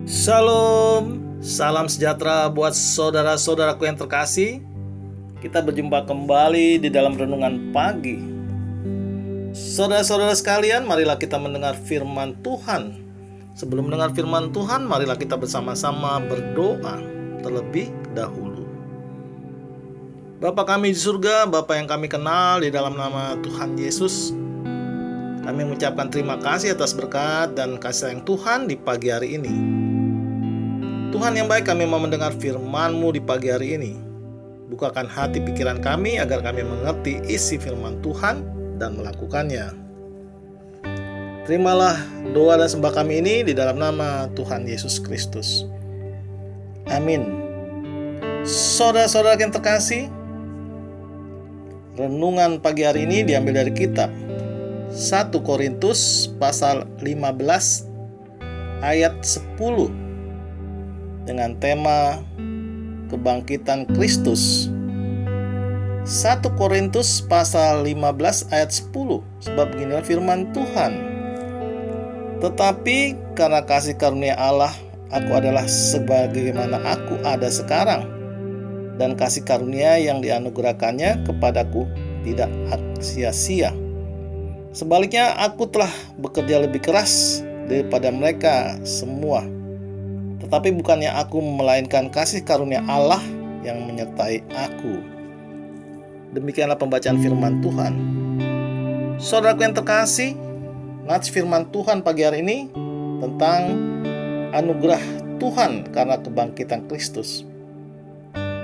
Shalom, salam sejahtera buat saudara-saudaraku yang terkasih. Kita berjumpa kembali di dalam renungan pagi. Saudara-saudara sekalian, marilah kita mendengar firman Tuhan. Sebelum mendengar firman Tuhan, marilah kita bersama-sama berdoa terlebih dahulu. Bapa kami di surga, Bapa yang kami kenal di dalam nama Tuhan Yesus, kami mengucapkan terima kasih atas berkat dan kasih sayang Tuhan di pagi hari ini. Tuhan yang baik, kami mau mendengar firman-Mu di pagi hari ini. Bukakan hati pikiran kami agar kami mengerti isi firman Tuhan dan melakukannya. Terimalah doa dan sembah kami ini di dalam nama Tuhan Yesus Kristus. Amin. Saudara-saudara yang terkasih, renungan pagi hari ini diambil dari kitab 1 Korintus pasal 15 ayat 10 dengan tema kebangkitan Kristus. 1 Korintus pasal 15 ayat 10. Sebab beginilah firman Tuhan. Tetapi karena kasih karunia Allah, aku adalah sebagaimana aku ada sekarang, dan kasih karunia yang dianugerahkannya kepadaku tidak sia-sia. Sebaliknya, aku telah bekerja lebih keras daripada mereka semua. Tetapi bukannya aku, melainkan kasih karunia Allah yang menyertai aku. Demikianlah pembacaan firman Tuhan. Saudaraku yang terkasih, nats firman Tuhan pagi hari ini tentang anugerah Tuhan karena kebangkitan Kristus.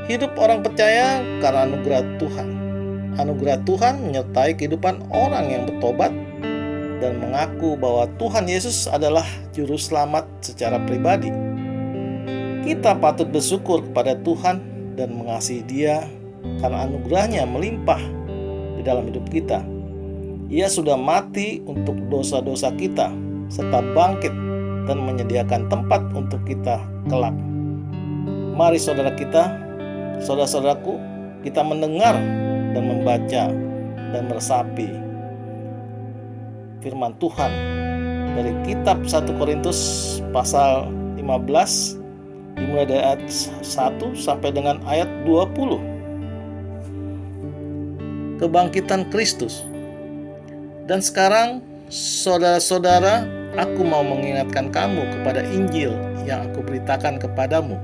Hidup orang percaya karena anugerah Tuhan. Anugerah Tuhan menyertai kehidupan orang yang bertobat dan mengaku bahwa Tuhan Yesus adalah juru selamat secara pribadi. Kita patut bersyukur kepada Tuhan dan mengasihi Dia karena anugerahnya melimpah di dalam hidup kita. Ia sudah mati untuk dosa-dosa kita serta bangkit dan menyediakan tempat untuk kita kelak. Mari saudara-saudaraku, kita mendengar dan membaca dan meresapi firman Tuhan dari kitab 1 Korintus pasal 15 dimulai dari ayat 1 sampai dengan ayat 20. Kebangkitan Kristus. Dan sekarang, saudara-saudara, aku mau mengingatkan kamu kepada Injil yang aku beritakan kepadamu,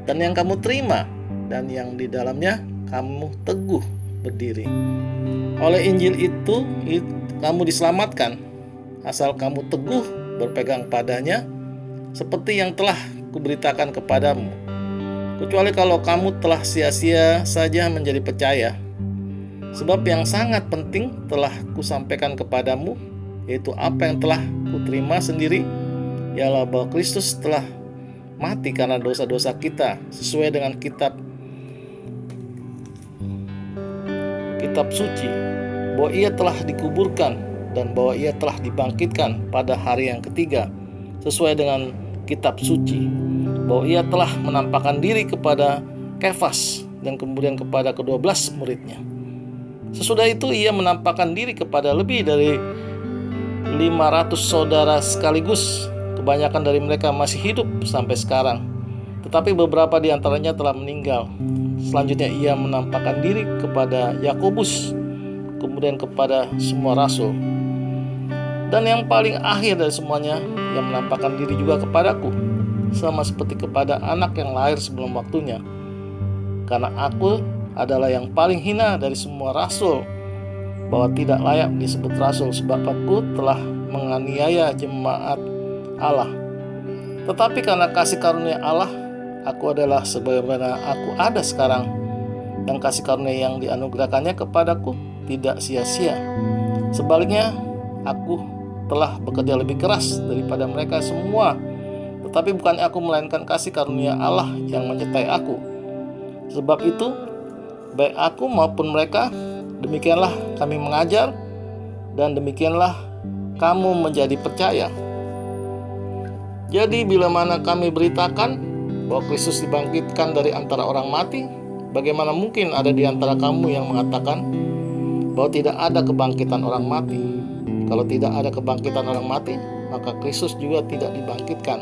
dan yang kamu terima, dan yang di dalamnya kamu teguh berdiri. Oleh Injil itu kamu diselamatkan, asal kamu teguh berpegang padanya, seperti yang telah kuberitakan kepadamu. Kecuali kalau kamu telah sia-sia saja menjadi percaya. Sebab yang sangat penting telah kusampaikan kepadamu, yaitu apa yang telah kuterima sendiri, ialah bahwa Kristus telah mati karena dosa-dosa kita sesuai dengan kitab suci, bahwa ia telah dikuburkan dan bahwa ia telah dibangkitkan pada hari yang ketiga sesuai dengan kitab suci, bahwa ia telah menampakkan diri kepada Kefas dan kemudian kepada ke-12 muridnya. Sesudah itu ia menampakkan diri kepada lebih dari 500 saudara sekaligus. Kebanyakan dari mereka masih hidup sampai sekarang, tetapi beberapa di antaranya telah meninggal. Selanjutnya ia menampakkan diri kepada Yakobus, kemudian kepada semua rasul. Dan yang paling akhir dari semuanya, ia menampakkan diri juga kepadaku, sama seperti kepada anak yang lahir sebelum waktunya. Karena aku adalah yang paling hina dari semua rasul, bahwa tidak layak disebut rasul, sebab aku telah menganiaya jemaat Allah. Tetapi karena kasih karunia Allah, aku adalah sebagaimana aku ada sekarang, dan kasih karunia yang dianugerahkannya kepadaku tidak sia-sia. Sebaliknya, aku telah bekerja lebih keras daripada mereka semua, tetapi bukan aku, melainkan kasih karunia Allah yang menyertai aku. Sebab itu, baik aku maupun mereka, demikianlah kami mengajar, dan demikianlah kamu menjadi percaya. Jadi bila mana kami beritakan bahwa Kristus dibangkitkan dari antara orang mati, bagaimana mungkin ada di antara kamu yang mengatakan bahwa tidak ada kebangkitan orang mati? Kalau tidak ada kebangkitan orang mati, maka Kristus juga tidak dibangkitkan.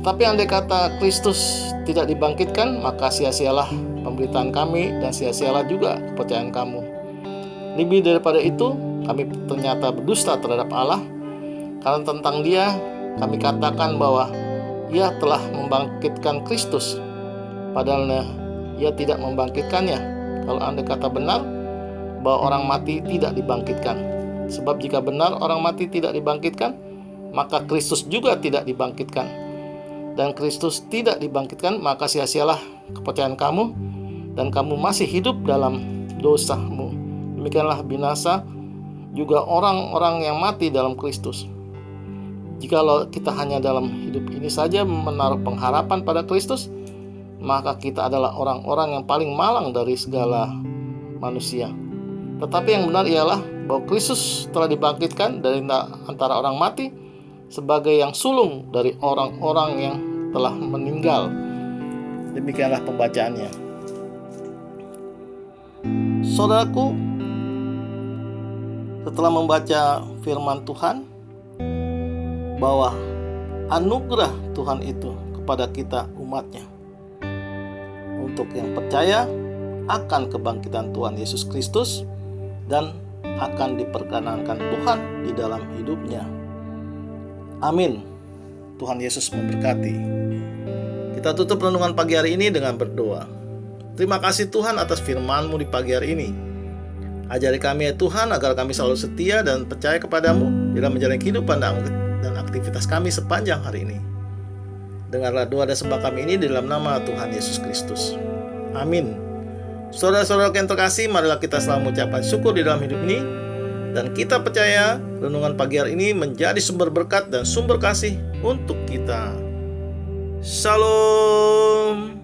Tapi andai kata Kristus tidak dibangkitkan, maka sia-sialah pemberitaan kami dan sia-sialah juga kepercayaan kamu. Lebih daripada itu, kami ternyata berdusta terhadap Allah, karena tentang Dia kami katakan bahwa Ia telah membangkitkan Kristus, padahal Ia tidak membangkitkannya. Kalau andai kata benar bahwa orang mati tidak dibangkitkan. Sebab jika benar orang mati tidak dibangkitkan, maka Kristus juga tidak dibangkitkan. Dan Kristus tidak dibangkitkan, maka sia-sialah kepercayaan kamu, dan kamu masih hidup dalam dosamu. Demikianlah binasa juga orang-orang yang mati dalam Kristus. Jikalau kita hanya dalam hidup ini saja menaruh pengharapan pada Kristus, maka kita adalah orang-orang yang paling malang dari segala manusia. Tetapi yang benar ialah bahwa Kristus telah dibangkitkan dari antara orang mati sebagai yang sulung dari orang-orang yang telah meninggal. Demikianlah pembacaannya. Saudaraku, setelah membaca firman Tuhan bahwa anugerah Tuhan itu kepada kita umatnya, untuk yang percaya akan kebangkitan Tuhan Yesus Kristus dan akan diperkenankan Tuhan di dalam hidupnya. Amin. Tuhan Yesus memberkati. Kita tutup renungan pagi hari ini dengan berdoa. Terima kasih Tuhan atas firman-Mu di pagi hari ini. Ajari kami ya Tuhan agar kami selalu setia dan percaya kepadamu dalam menjalani kehidupan dan aktivitas kami sepanjang hari ini. Dengarlah doa dan sembah kami ini dalam nama Tuhan Yesus Kristus. Amin. Saudara-saudara yang terkasih, marilah kita selalu mengucapkan syukur di dalam hidup ini, dan kita percaya renungan pagi hari ini menjadi sumber berkat dan sumber kasih untuk kita. Shalom.